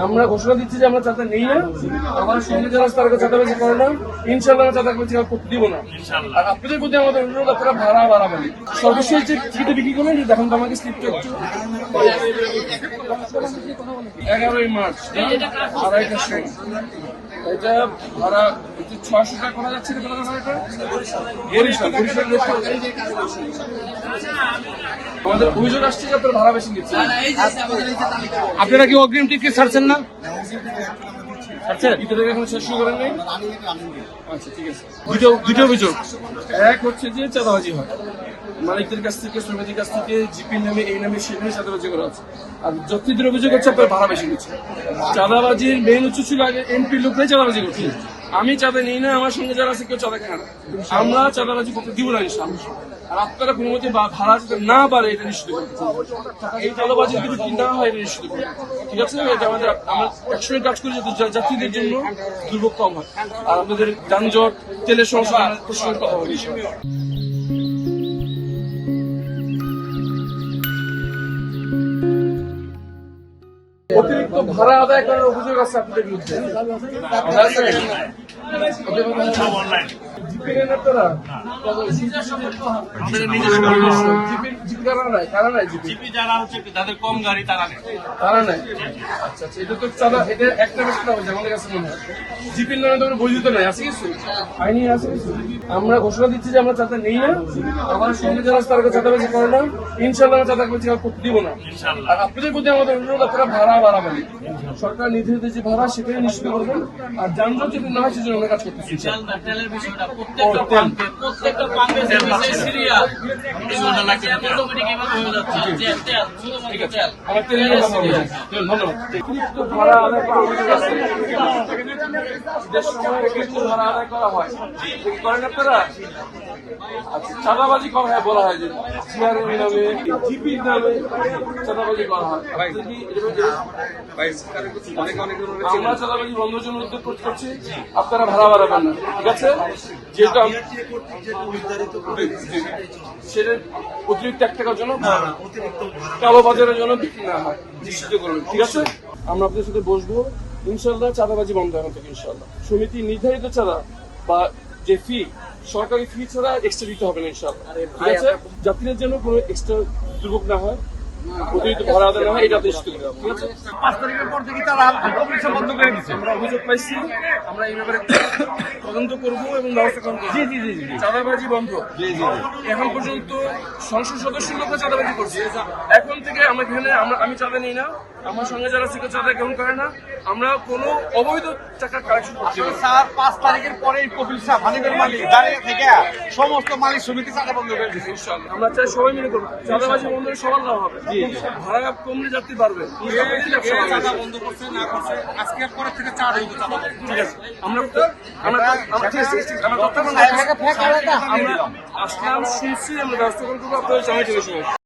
আমরা ঘোষণা দিচ্ছি যে আমরা চাঁদা নেই না, আমার সঙ্গে যারা তারা চাঁদাবাজি করে না, ইনশাল্লাহ আমরা চাঁদাবাজি করতে দিব না। আর আপনাদের প্রতি আমাদের অনুরোধ, আপনারা ভাড়া বাড়াবাড়ি সর্বশেষ যে টিকিটে বিক্রি করলেন, দেখুন তো আমাকে স্লিপটা একটু। 11ই মার্চ 2:30টার সময় এটা ভাড়া 600 টাকা করা যাচ্ছে। আমাদের অভিযোগ আসছে যে আপনার ভাড়া বেশি নিচ্ছে। আপনারা কি অগ্রিম টিকিট ছাড়ছেন না? ঈদের এখন শেষ শুরু করেন নাই? আচ্ছা, ঠিক আছে। দুটো অভিযোগ। এক হচ্ছে যে চাঁদাবাজি হয়, মালিকদের কাছ থেকে, শ্রমিকদের কাছ থেকে, জিপির নামে, এই নামে, সেই নামে চাঁদাবাজি করা হচ্ছে। আর যাত্রীদের অভিযোগ হচ্ছে আপনার ভাড়া বেশি নিচ্ছে। চাঁদাবাজির মেইন উৎস ছিল আগে এমপি লোকরাই চাঁদাবাজি করছে। আমি চাঁদা নিই না, আমার সঙ্গে যারা আছে কেউ চাঁদা খায় না। আমরা চাঁদাবাজি করতে দিব না ইনশাআল্লাহ। আর আপনারা কোনো মতে ভাড়া যাতে না বাড়ে এটা নিশ্চিত করতে, এই চাঁদাবাজি যদি না হয় এটা নিশ্চিত করতে, ঠিক আছে? এটা আমাদের আমরা একসঙ্গে কাজ করি যাতে যাত্রীদের জন্য দুর্ভোগ কম হয়, আর আমাদের যানজট, তেলের সমস্যা কথা বলি। অতিরিক্ত ভাড়া আদায় করার অভিযোগ আছে আপনাদের বিরুদ্ধে। যাদের কম গাড়ি তারা নেই। আচ্ছা, এটা তো চাঁদা, এটা একটা বেশ হয়েছে আমাদের কাছে মনে হয়। জিপির নামে তো বৈধ নাই, আছে কিছু আইনি আছে কিছু। আমরা ঘোষণা দিচ্ছি যে আমরা চাঁদা নেই না, আমার সঙ্গে যারা তারা চাঁদাবাজি করে না, ইনশাল্লাহ আমরা চাঁদাবাজি করতে দিব না। আর আপনাদের প্রতি আমাদের অনুরোধ, আপনারা ভাড়া বাড়াবাড়ি সরকার নির্ধারিত যে ভাড়া সেটাই নিশ্চিত করবেন, আর যানজট যদি না হয় সেজন্য আমরা কাজ করতেছি। তেলের বিষয়টা প্রত্যেকটা পাম্পে যে সিরিয়াল আমার তেল নিয়ে কথা বলছি। ধন্যবাদ। অতিরিক্ত ভাড়া আদায় করার অভিযোগ আছে। ঈদের সময় অতিরিক্ত ভাড়া আদায় করা হয়, করেন আপনারা? আচ্ছা, চাঁদাবাজি করা হয়, বলা হয় যে সিআরএম নামে, জিপির নামে চাঁদাবাজি করা হয়। আমরা চাঁদাবাজি বন্ধের জন্য উদ্যোগ করছি, আপনারা ভাড়া বাড়াবেন না, ঠিক আছে? যেহেতু সেটা অতিরিক্ত 1 টাকার জন্য কালো বাজারের জন্য বিক্রি না হয় নিশ্চিত করবেন, ঠিক আছে? আমরা আপনাদের সাথে বসবো ইনশাল্লাহ, চাঁদাবাজি বন্ধ এখন থেকে ইনশাল্লাহ। সমিতি নির্ধারিত চাঁদা বা যে ফি, সরকারি ফি ছাড়া এক্সট্রা দিতে হবে না ইনশাল্লাহ, ঠিক আছে? যাত্রীদের জন্য কোনো এক্সট্রা দুর্ভোগ না হয়, অতিরিক্ত ভাড়া আদায় না হয়, এটা নিশ্চিত করতে হবে, ঠিক আছে? 5 তারিখের পর থেকে তারা অপারেশন বন্ধ করে দিচ্ছে। আমরা অভিযোগ পাইছি, আমরা এই ব্যাপারে তদন্ত করবো এবং ব্যবস্থা গ্রহণ করবো। চাঁদাবাজি বন্ধ। এখন পর্যন্ত সংসদ সদস্য লোকরা চাঁদাবাজি করছে। এখন থেকে আমরা এখানে আমি চাঁদা নিই না, আমার সঙ্গে যারা ছিল চাঁদা গ্রহণ করে না, আমরা কোনো অবৈধ টাকা কালেকশন করছি না। স্যার 5 তারিখের পরে কপিল শাহ ভানিবের মালিক দাঁড়িয়ে থেকে সমস্ত মালিক সমিতি চাঁদা বন্ধ করে দিচ্ছে। ইনশাআল্লাহ আমরা চাই সবাই মিলে করবো। চাঁদাবাজি বন্ধ হলে সবার লাভ হবে, ভাড়া কমলে যাত্রী বাড়বে। চাঁদা বন্ধ করছে না করছে, আজকের পরে থেকে চাঁদা বন্ধ, চাঁদা বন্ধ। ঠিক আছে, আমরা আজকে শুনছি, আমরা ব্যবস্থা করবো, আপনাদের জানাই চলে সময়।